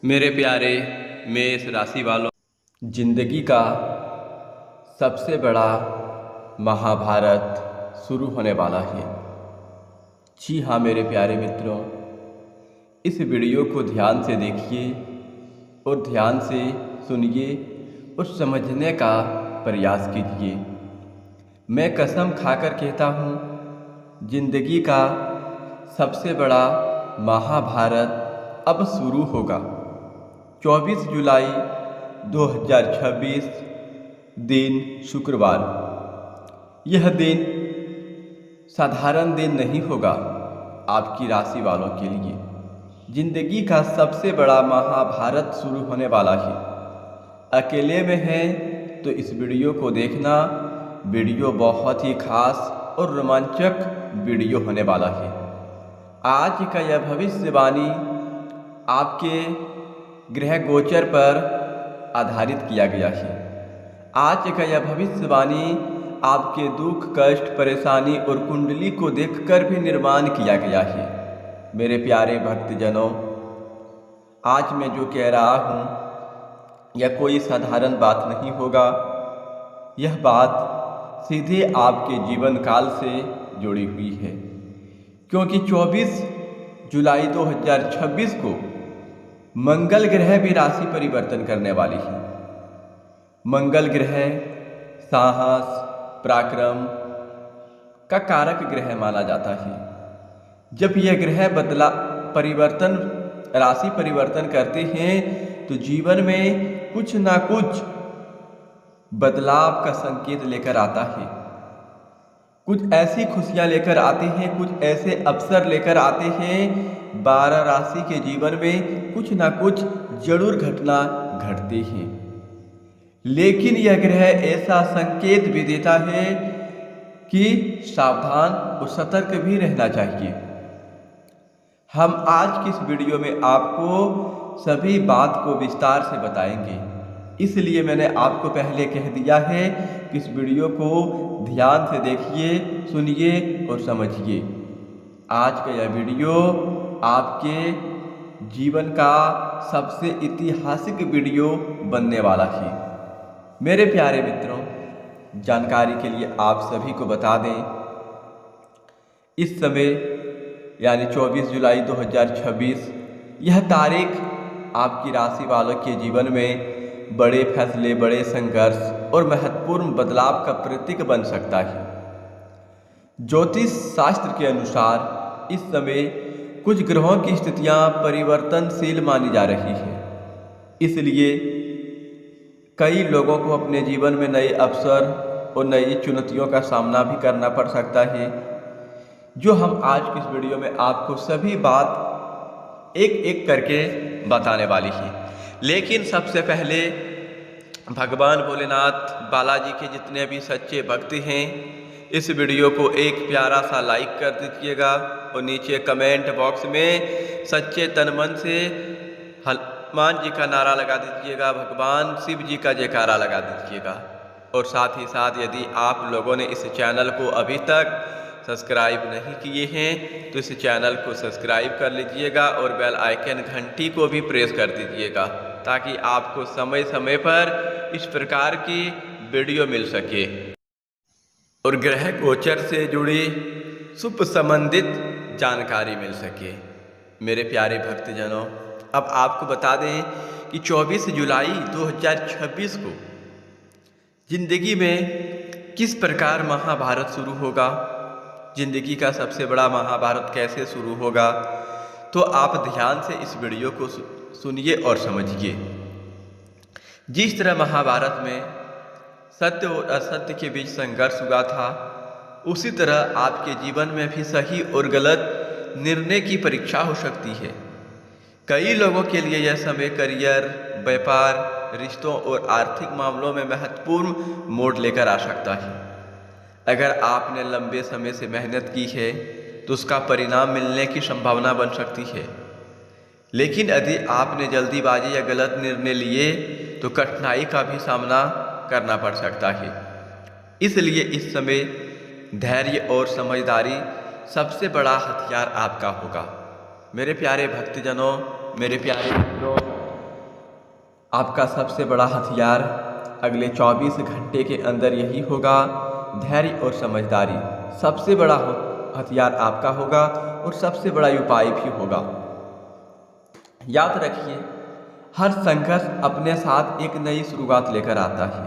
मेरे प्यारे मेष राशि वालों, जिंदगी का सबसे बड़ा महाभारत शुरू होने वाला है। जी हाँ मेरे प्यारे मित्रों, इस वीडियो को ध्यान से देखिए और ध्यान से सुनिए और समझने का प्रयास कीजिए। मैं कसम खाकर कहता हूँ, जिंदगी का सबसे बड़ा महाभारत अब शुरू होगा। 24 जुलाई 2026 दिन शुक्रवार। यह दिन साधारण दिन नहीं होगा आपकी राशि वालों के लिए। जिंदगी का सबसे बड़ा महाभारत शुरू होने वाला है। अकेले में हैं तो इस वीडियो को देखना। वीडियो बहुत ही खास और रोमांचक वीडियो होने वाला है। आज का यह भविष्यवाणी आपके ग्रह गोचर पर आधारित किया गया है। आज का यह भविष्यवाणी आपके दुख, कष्ट, परेशानी और कुंडली को देखकर भी निर्माण किया गया है। मेरे प्यारे भक्तजनों, आज मैं जो कह रहा हूँ यह कोई साधारण बात नहीं होगा। यह बात सीधे आपके जीवन काल से जुड़ी हुई है, क्योंकि 24 जुलाई 2026 को मंगल ग्रह भी राशि परिवर्तन करने वाली है। मंगल ग्रह साहस, पराक्रम का कारक ग्रह माना जाता है। जब यह ग्रह राशि परिवर्तन करते हैं तो जीवन में कुछ ना कुछ बदलाव का संकेत लेकर आता है। कुछ ऐसी खुशियां लेकर आते हैं, कुछ ऐसे अवसर लेकर आते हैं। 12 राशि के जीवन में कुछ ना कुछ जरूर घटना घटती है, लेकिन यह ग्रह ऐसा संकेत भी देता है कि सावधान और सतर्क भी रहना चाहिए। हम आज की इस वीडियो में आपको सभी बात को विस्तार से बताएंगे, इसलिए मैंने आपको पहले कह दिया है कि इस वीडियो को ध्यान से देखिए, सुनिए और समझिए। आज का यह वीडियो आपके जीवन का सबसे ऐतिहासिक वीडियो बनने वाला है। मेरे प्यारे मित्रों, जानकारी के लिए आप सभी को बता दें, इस समय यानी 24 जुलाई 2026 यह तारीख आपकी राशि वालों के जीवन में बड़े फैसले, बड़े संघर्ष और महत्वपूर्ण बदलाव का प्रतीक बन सकता है। ज्योतिष शास्त्र के अनुसार इस समय कुछ ग्रहों की स्थितियां परिवर्तनशील मानी जा रही है, इसलिए कई लोगों को अपने जीवन में नए अवसर और नई चुनौतियों का सामना भी करना पड़ सकता है, जो हम आज की इस वीडियो में आपको सभी बात एक एक करके बताने वाली है। लेकिन सबसे पहले भगवान भोलेनाथ बालाजी के जितने भी सच्चे भक्त हैं, इस वीडियो को एक प्यारा सा लाइक कर दीजिएगा और नीचे कमेंट बॉक्स में सच्चे तन मन से हनुमान जी का नारा लगा दीजिएगा, भगवान शिव जी का जयकारा लगा दीजिएगा। और साथ ही साथ यदि आप लोगों ने इस चैनल को अभी तक सब्सक्राइब नहीं किए हैं तो इस चैनल को सब्सक्राइब कर लीजिएगा और बेल आइकन घंटी को भी प्रेस कर दीजिएगा, ताकि आपको समय समय पर इस प्रकार की वीडियो मिल सके और ग्रह गोचर से जुड़ी शुभ संबंधित जानकारी मिल सके। मेरे प्यारे भक्तजनों, अब आपको बता दें कि 24 जुलाई 2026 को जिंदगी में किस प्रकार महाभारत शुरू होगा, जिंदगी का सबसे बड़ा महाभारत कैसे शुरू होगा, तो आप ध्यान से इस वीडियो को सुनिए और समझिए। जिस तरह महाभारत में सत्य और असत्य के बीच संघर्ष हुआ था, उसी तरह आपके जीवन में भी सही और गलत निर्णय की परीक्षा हो सकती है। कई लोगों के लिए यह समय करियर, व्यापार, रिश्तों और आर्थिक मामलों में महत्वपूर्ण मोड़ लेकर आ सकता है। अगर आपने लंबे समय से मेहनत की है तो उसका परिणाम मिलने की संभावना बन सकती है, लेकिन यदि आपने जल्दीबाजी या गलत निर्णय लिए तो कठिनाई का भी सामना करना पड़ सकता है। इसलिए इस समय धैर्य और समझदारी सबसे बड़ा हथियार आपका होगा। मेरे प्यारे भक्तजनों, मेरे प्यारे मित्रों, आपका सबसे बड़ा हथियार अगले 24 घंटे के अंदर यही होगा, धैर्य और समझदारी सबसे बड़ा हथियार आपका होगा और सबसे बड़ा उपाय भी होगा। याद रखिए, हर संघर्ष अपने साथ एक नई शुरुआत लेकर आता है।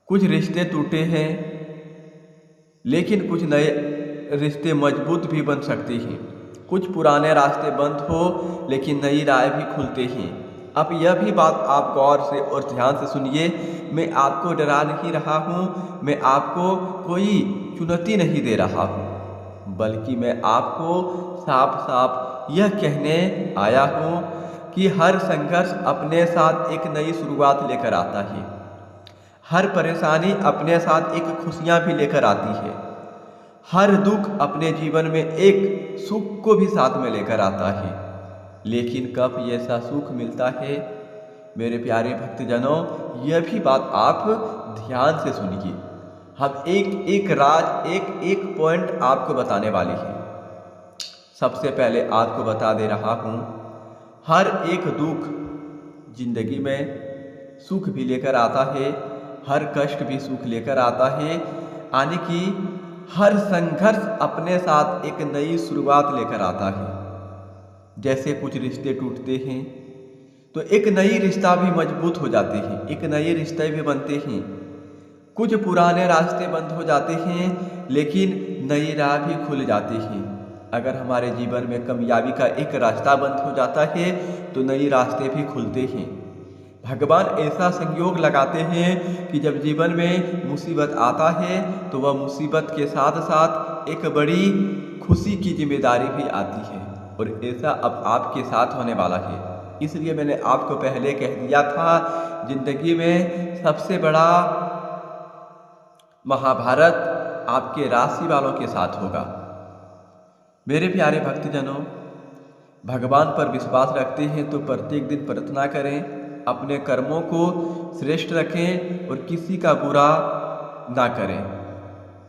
कुछ रिश्ते टूटे हैं, लेकिन कुछ नए रिश्ते मजबूत भी बन सकते हैं। कुछ पुराने रास्ते बंद हो, लेकिन नई राह भी खुलते हैं। अब यह भी बात आप गौर से और ध्यान से सुनिए। मैं आपको डरा नहीं रहा हूँ, मैं आपको कोई चुनौती नहीं दे रहा हूँ, बल्कि मैं आपको साफ साफ यह कहने आया हूँ कि हर संघर्ष अपने साथ एक नई शुरुआत लेकर आता है। हर परेशानी अपने साथ एक खुशियाँ भी लेकर आती है। हर दुख अपने जीवन में एक सुख को भी साथ में लेकर आता है। लेकिन कब ऐसा सुख मिलता है मेरे प्यारे भक्तजनों, यह भी बात आप ध्यान से सुनिए। हम एक एक राज, एक एक पॉइंट आपको बताने वाले हैं। सबसे पहले आपको बता दे रहा हूँ, हर एक दुख जिंदगी में सुख भी लेकर आता है, हर कष्ट भी सुख लेकर आता है। यानी कि हर संघर्ष अपने साथ एक नई शुरुआत लेकर आता है। जैसे कुछ रिश्ते टूटते हैं तो एक नई रिश्ता भी मजबूत हो जाते हैं, एक नए रिश्ते भी बनते हैं। कुछ पुराने रास्ते बंद हो जाते हैं, लेकिन नई राह भी खुल जाती हैं। अगर हमारे जीवन में कामयाबी का एक रास्ता बंद हो जाता है तो नए रास्ते भी खुलते हैं। भगवान ऐसा संयोग लगाते हैं कि जब जीवन में मुसीबत आता है तो वह मुसीबत के साथ साथ एक बड़ी खुशी की जिम्मेदारी भी आती है, और ऐसा अब आपके साथ होने वाला है। इसलिए मैंने आपको पहले कह दिया था, जिंदगी में सबसे बड़ा महाभारत आपके राशि वालों के साथ होगा। मेरे प्यारे भक्तजनों, भगवान पर विश्वास रखते हैं तो प्रत्येक दिन प्रार्थना करें, अपने कर्मों को श्रेष्ठ रखें और किसी का बुरा ना करें।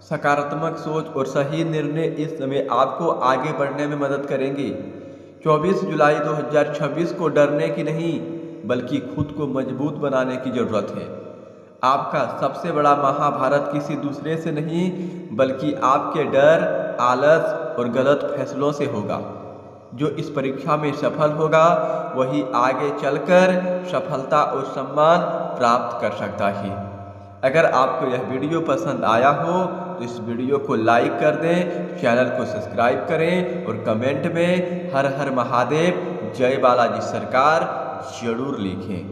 सकारात्मक सोच और सही निर्णय इस समय आपको आगे बढ़ने में मदद करेंगे। 24 जुलाई 2026 को डरने की नहीं, बल्कि खुद को मजबूत बनाने की जरूरत है। आपका सबसे बड़ा महाभारत किसी दूसरे से नहीं, बल्कि आपके डर, आलस और गलत फैसलों से होगा। जो इस परीक्षा में सफल होगा वही आगे चलकर सफलता और सम्मान प्राप्त कर सकता है। अगर आपको यह वीडियो पसंद आया हो तो इस वीडियो को लाइक कर दें, चैनल को सब्सक्राइब करें और कमेंट में हर हर महादेव, जय बालाजी सरकार जरूर लिखें।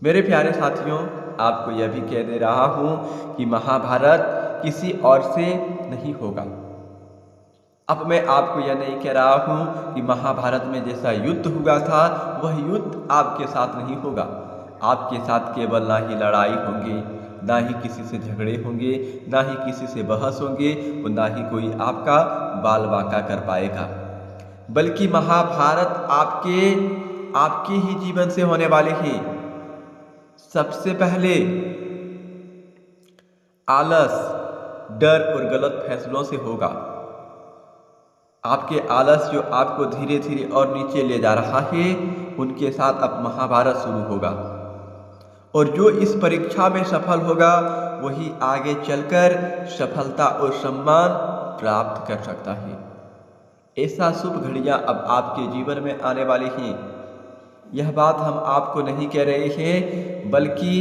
मेरे प्यारे साथियों, आपको यह भी कह दे रहा हूँ कि महाभारत किसी और से नहीं होगा। अब मैं आपको यह नहीं कह रहा हूँ कि महाभारत में जैसा युद्ध हुआ था वह युद्ध आपके साथ नहीं होगा। आपके साथ केवल ना ही लड़ाई होंगी, ना ही किसी से झगड़े होंगे, ना ही किसी से बहस होंगे और ना ही कोई आपका बाल बांका कर पाएगा, बल्कि महाभारत आपके ही जीवन से होने वाले हैं। सबसे पहले आलस, डर और गलत फैसलों से होगा। आपके आलस जो आपको धीरे धीरे और नीचे ले जा रहा है, उनके साथ अब महाभारत शुरू होगा। और जो इस परीक्षा में सफल होगा वही आगे चलकर सफलता और सम्मान प्राप्त कर सकता है। ऐसा शुभ घड़ियां अब आपके जीवन में आने वाली हैं। यह बात हम आपको नहीं कह रहे हैं, बल्कि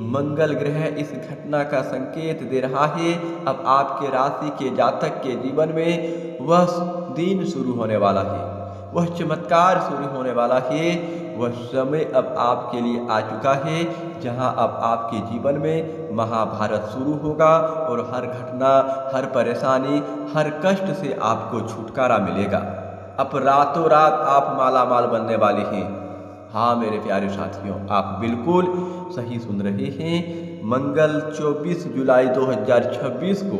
मंगल ग्रह इस घटना का संकेत दे रहा है। अब आपके राशि के जातक के जीवन में वह दिन शुरू होने वाला है, वह चमत्कार शुरू होने वाला है, वह समय अब आपके लिए आ चुका है जहां अब आपके जीवन में महाभारत शुरू होगा और हर घटना, हर परेशानी, हर कष्ट से आपको छुटकारा मिलेगा। अब रातों रात आप माला माल बनने वाले हैं। हाँ मेरे प्यारे साथियों, आप बिल्कुल सही सुन रहे हैं। मंगल 24 जुलाई 2026 को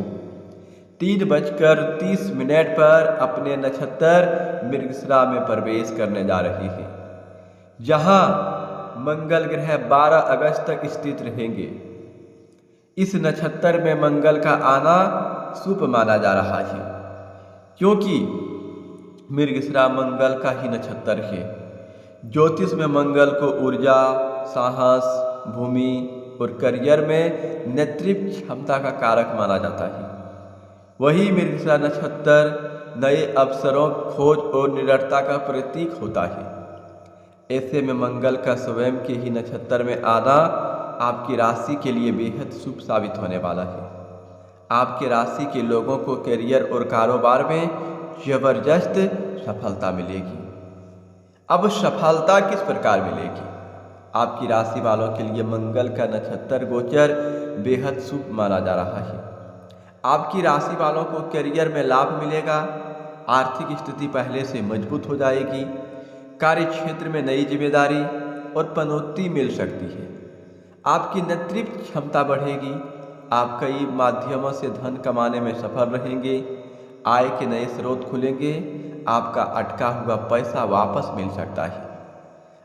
3:30 पर अपने नक्षत्र मृगशिरा में प्रवेश करने जा रहे हैं, जहां मंगल ग्रह 12 अगस्त तक स्थित रहेंगे। इस नक्षत्र में मंगल का आना शुभ माना जा रहा है, क्योंकि मृगशिरा मंगल का ही नक्षत्र है। ज्योतिष में मंगल को ऊर्जा, साहस, भूमि और करियर में नेतृत्व क्षमता का कारक माना जाता है। वही मृगशिरा नक्षत्र नए अवसरों, खोज और निडरता का प्रतीक होता है। ऐसे में मंगल का स्वयं के ही नक्षत्र में आना आपकी राशि के लिए बेहद शुभ साबित होने वाला है। आपके राशि के लोगों को करियर और कारोबार में जबरदस्त सफलता मिलेगी। अब सफलता किस प्रकार मिलेगी? आपकी राशि वालों के लिए मंगल का नक्षत्र गोचर बेहद शुभ माना जा रहा है। आपकी राशि वालों को करियर में लाभ मिलेगा, आर्थिक स्थिति पहले से मजबूत हो जाएगी, कार्य क्षेत्र में नई जिम्मेदारी और पदोन्नति मिल सकती है। आपकी नेतृत्व क्षमता बढ़ेगी, आप कई माध्यमों से धन कमाने में सफल रहेंगे, आय के नए स्रोत खुलेंगे, आपका अटका हुआ पैसा वापस मिल सकता है।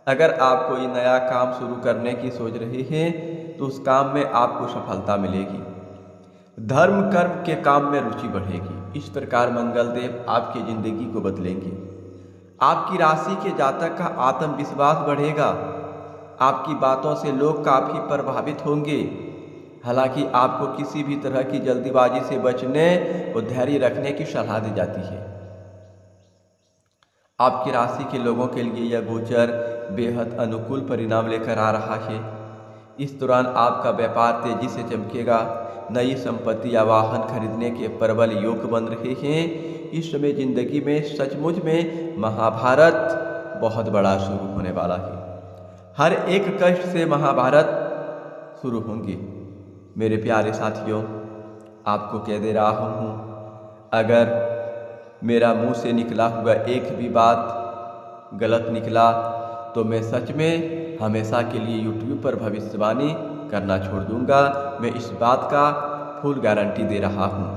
अगर आप कोई नया काम शुरू करने की सोच रहे हैं तो उस काम में आपको सफलता मिलेगी। धर्म कर्म के काम में रुचि बढ़ेगी। इस प्रकार मंगल देव आपकी जिंदगी को बदलेंगे। आपकी राशि के जातक का आत्मविश्वास बढ़ेगा, आपकी बातों से लोग काफी प्रभावित होंगे। हालांकि आपको किसी भी तरह की जल्दीबाजी से बचने और धैर्य रखने की सलाह दी जाती है। आपकी राशि के लोगों के लिए यह गोचर बेहद अनुकूल परिणाम लेकर आ रहा है। इस दौरान आपका व्यापार तेजी से चमकेगा, नई संपत्ति या वाहन खरीदने के प्रबल योग बन रहे हैं। इस समय जिंदगी में सचमुच में महाभारत बहुत बड़ा शुरू होने वाला है। हर एक कष्ट से महाभारत शुरू होंगे। मेरे प्यारे साथियों, आपको कह दे रहा हूँ, अगर मेरा मुंह से निकला हुआ एक भी बात गलत निकला तो मैं सच में हमेशा के लिए यूट्यूब पर भविष्यवाणी करना छोड़ दूंगा। मैं इस बात का फुल गारंटी दे रहा हूँ।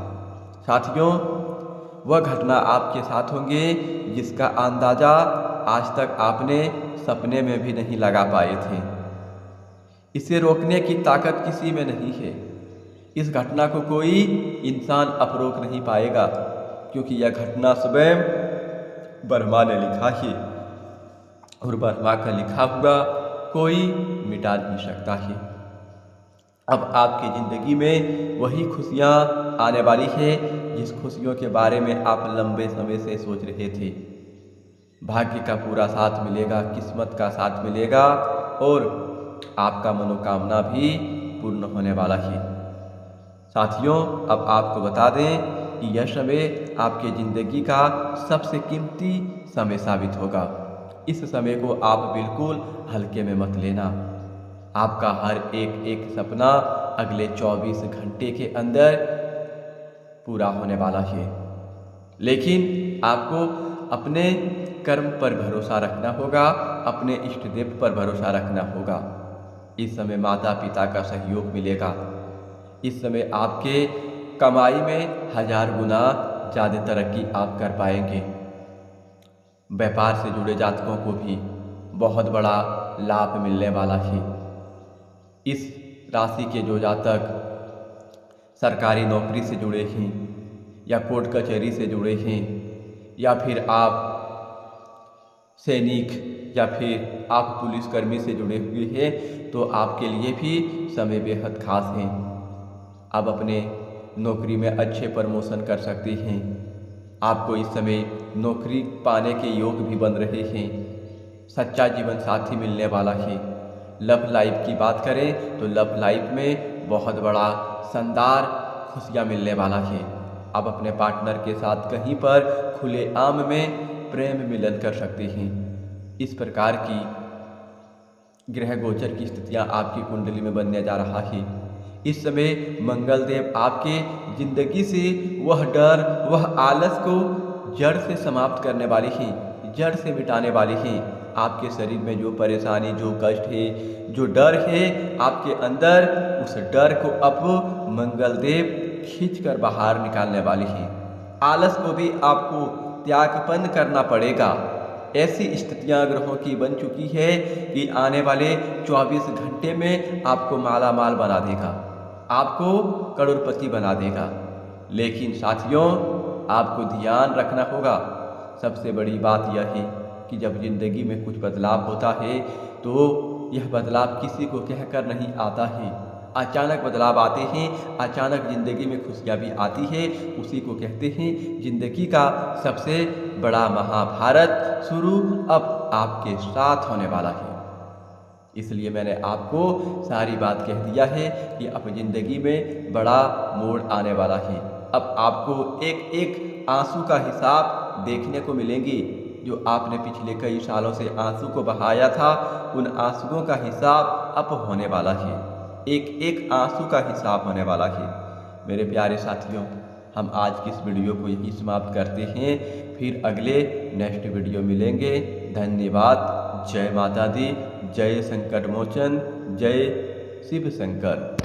साथियों, वह घटना आपके साथ होंगे जिसका अंदाजा आज तक आपने सपने में भी नहीं लगा पाए थे। इसे रोकने की ताकत किसी में नहीं है। इस घटना को कोई इंसान अपरोक नहीं पाएगा, क्योंकि यह घटना स्वयं ब्रह्मा ने लिखा है और ब्रह्मा का लिखा हुआ कोई मिटा नहीं सकता है। अब आपकी जिंदगी में वही खुशियां आने वाली है जिस खुशियों के बारे में आप लंबे समय से सोच रहे थे। भाग्य का पूरा साथ मिलेगा, किस्मत का साथ मिलेगा और आपका मनोकामना भी पूर्ण होने वाला है। साथियों, अब आपको बता दें कि यह समय आपके जिंदगी का सबसे कीमती समय साबित होगा। इस समय को आप बिल्कुल हल्के में मत लेना। आपका हर एक सपना अगले 24 घंटे के अंदर पूरा होने वाला है। लेकिन आपको अपने कर्म पर भरोसा रखना होगा, अपने इष्ट देव पर भरोसा रखना होगा। इस समय माता पिता का सहयोग मिलेगा। इस समय आपके कमाई में 1000 गुना ज़्यादा तरक्की आप कर पाएंगे। व्यापार से जुड़े जातकों को भी बहुत बड़ा लाभ मिलने वाला है। इस राशि के जो जातक सरकारी नौकरी से जुड़े हैं या कोर्ट कचहरी से जुड़े हैं या फिर आप सैनिक या फिर आप पुलिसकर्मी से जुड़े हुए हैं, तो आपके लिए भी समय बेहद खास है। आप अपने नौकरी में अच्छे प्रमोशन कर सकते हैं। आपको इस समय नौकरी पाने के योग भी बन रहे हैं। सच्चा जीवन साथी मिलने वाला है। लव लाइफ की बात करें तो लव लाइफ में बहुत बड़ा शानदार खुशियाँ मिलने वाला है। आप अपने पार्टनर के साथ कहीं पर खुलेआम में प्रेम मिलन कर सकते हैं। इस प्रकार की ग्रह गोचर की स्थितियाँ आपकी कुंडली में बनने जा रहा है। इस समय मंगल देव आपके जिंदगी से वह डर, वह आलस को जड़ से समाप्त करने वाली है, जड़ से मिटाने वाली है। आपके शरीर में जो परेशानी, जो कष्ट है, जो डर है आपके अंदर, उस डर को अब मंगल देव खींचकर बाहर निकालने वाली है। आलस को भी आपको त्यागपन करना पड़ेगा। ऐसी स्थितियां ग्रहों की बन चुकी है कि आने वाले 24 घंटे में आपको माला माल बना देगा, आपको करोड़पति बना देगा। लेकिन साथियों, आपको ध्यान रखना होगा। सबसे बड़ी बात यह है कि जब ज़िंदगी में कुछ बदलाव होता है तो यह बदलाव किसी को कहकर नहीं आता है। अचानक बदलाव आते हैं, अचानक ज़िंदगी में खुशियाँ भी आती है। उसी को कहते हैं ज़िंदगी का सबसे बड़ा महाभारत शुरू अब आपके साथ होने वाला है। इसलिए मैंने आपको सारी बात कह दिया है कि अब ज़िंदगी में बड़ा मोड़ आने वाला है। अब आपको एक एक आंसू का हिसाब देखने को मिलेंगे। जो आपने पिछले कई सालों से आंसू को बहाया था, उन आंसुओं का हिसाब अब होने वाला है। एक एक आंसू का हिसाब होने वाला है। मेरे प्यारे साथियों, हम आज की इस वीडियो को यही समाप्त करते हैं। फिर अगले नेक्स्ट वीडियो मिलेंगे। धन्यवाद। जय माता दी, जय संकट मोचन, जय शिव शंकर।